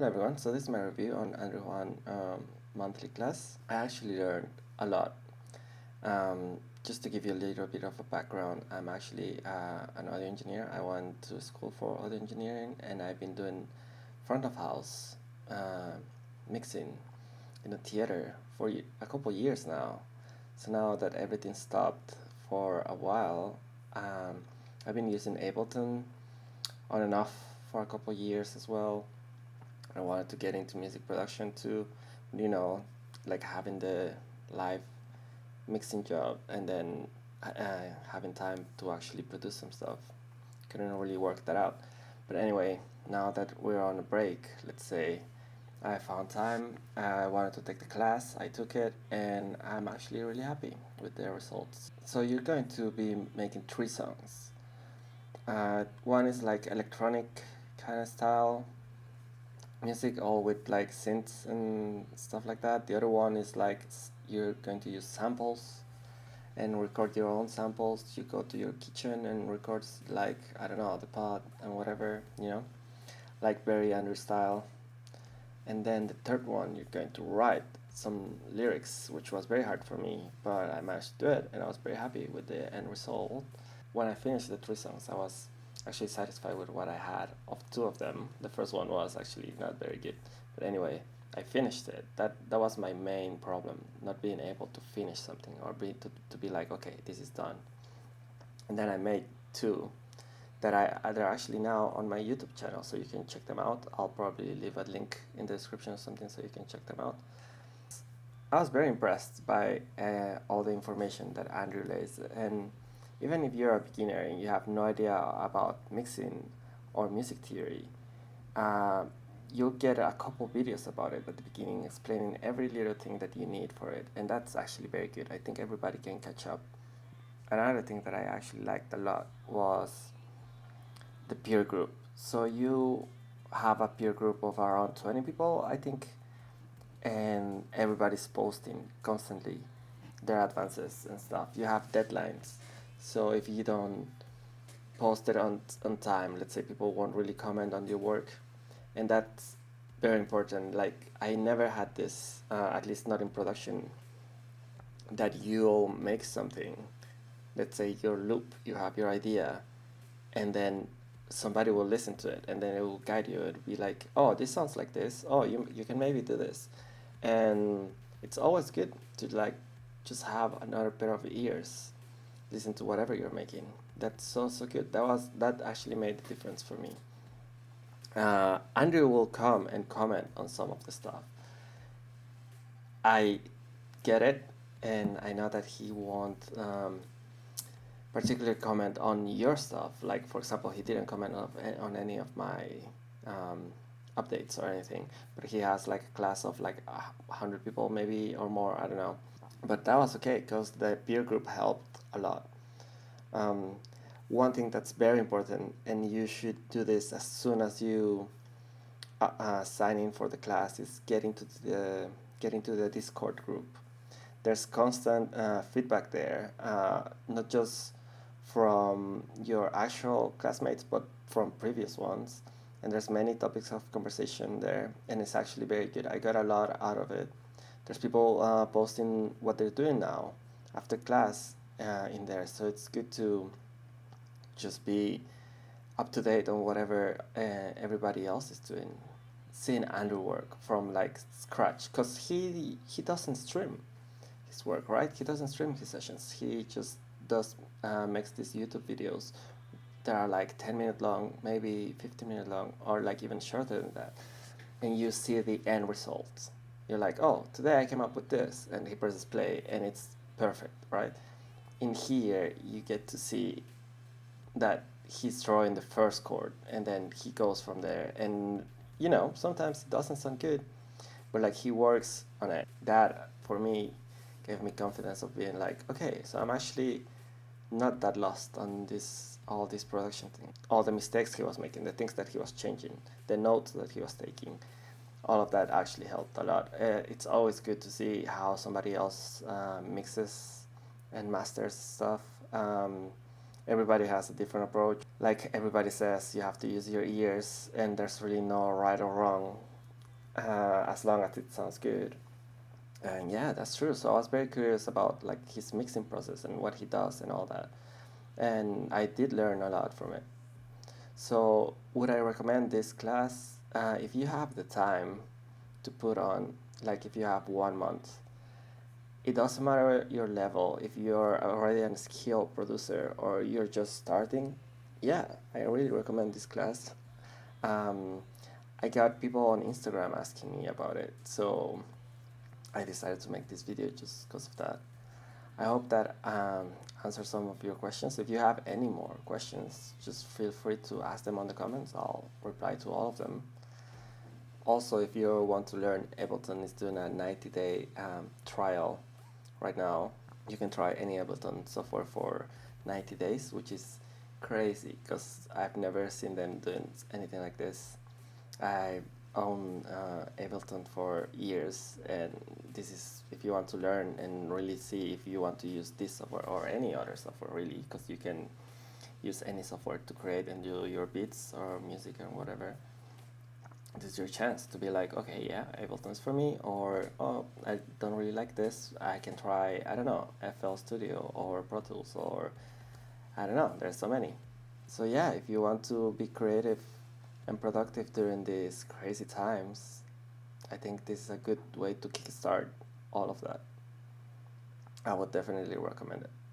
Hello everyone, so this is my review on Andrew Huang monthly class. I actually learned a lot. Just to give you a little bit of a background, I'm actually an audio engineer. I went to school for audio engineering and I've been doing front of house mixing in a theater for a couple years now. So now that everything stopped for a while, I've been using Ableton on and off for a couple years as well. I wanted to get into music production too, you know, like having the live mixing job and then having time to actually produce some stuff. Couldn't really work that out. But anyway, now that we're on a break, let's say, I found time, I wanted to take the class, I took it, and I'm actually really happy with the results. So you're going to be making 3 songs. One is like electronic kind of style music, all with like synths and stuff like that. The other one is like you're going to use samples and record your own samples. You go to your kitchen and record like, I don't know, the pod and whatever, like very Andrew style. And then the third one, you're going to write some lyrics, which was very hard for me, but I managed to do it and I was very happy with the end result. When I finished the 3 songs, I was actually satisfied with what I had of 2 of them. The first one was actually not very good, but anyway, I finished it. That was my main problem, not being able to finish something or to be like, okay, this is done. And then I made 2 that they're actually now on my YouTube channel, so you can check them out. I'll probably leave a link in the description or something so you can check them out. I was very impressed by all the information that Andrew lays, and even if you're a beginner and you have no idea about mixing or music theory, uh, you'll get a couple videos about it at the beginning, explaining every little thing that you need for it, and that's actually very good. I think everybody can catch up. Another thing that I actually liked a lot was the peer group. So you have a peer group of around 20 people, I think, and everybody's posting constantly their advances and stuff. You have deadlines, so if you don't post it on time, let's say, people won't really comment on your work, and that's very important. Like, I never had this, at least not in production, that you'll make something, let's say your loop, you have your idea, and then somebody will listen to it and then it will guide you. It'll be like, oh, this sounds like this, oh, you can maybe do this. And it's always good to like just have another pair of ears, listen to whatever you're making. That's so good. That actually made the difference for me. Andrew will come and comment on some of the stuff. I get it, and I know that he won't particularly comment on your stuff. Like, for example, he didn't comment on any of my updates or anything, but he has like a class of like 100 people maybe or more, I don't know. But that was okay because the peer group helped a lot. One thing that's very important, and you should do this as soon as you sign in for the class, is get into the Discord group. There's constant feedback there, not just from your actual classmates, but from previous ones. And there's many topics of conversation there, and it's actually very good. I got a lot out of it. There's people posting what they're doing now after class in there, so it's good to just be up to date on whatever everybody else is doing. Seeing Andrew work from like scratch, because he doesn't stream his work, right? He doesn't stream his sessions. He just does makes these YouTube videos that are like 10-minute long, maybe 15-minute long, or like even shorter than that. And you see the end results. You're like, oh, today I came up with this, and he presses play, and it's perfect, right? In here, you get to see that he's drawing the first chord, and then he goes from there. And sometimes it doesn't sound good, but like he works on it. That for me gave me confidence of being like, okay, so I'm actually not that lost on all this production thing. All the mistakes he was making, the things that he was changing, the notes that he was taking, all of that actually helped a lot. It's always good to see how somebody else mixes and masters stuff. Everybody has a different approach. Like everybody says, you have to use your ears, and there's really no right or wrong as long as it sounds good. And yeah, that's true. So I was very curious about like his mixing process and what he does and all that. And I did learn a lot from it. So would I recommend this class? If you have the time to put on, like if you have 1 month, it doesn't matter your level. If you're already a skilled producer or you're just starting, yeah, I really recommend this class. Um, I got people on Instagram asking me about it, so I decided to make this video just because of that. I hope that answers some of your questions. If you have any more questions, just feel free to ask them on the comments. I'll reply to all of them. Also, if you want to learn, Ableton is doing a 90-day trial right now. You can try any Ableton software for 90 days, which is crazy because I've never seen them doing anything like this. I own Ableton for years, and this is if you want to learn and really see if you want to use this software or any other software, really, because you can use any software to create and do your beats or music or whatever. This is your chance to be like, okay, yeah, Ableton's for me, or oh, I don't really like this. I can try, I don't know, FL Studio or Pro Tools, or I don't know. There's so many. So yeah, if you want to be creative and productive during these crazy times, I think this is a good way to kickstart all of that. I would definitely recommend it.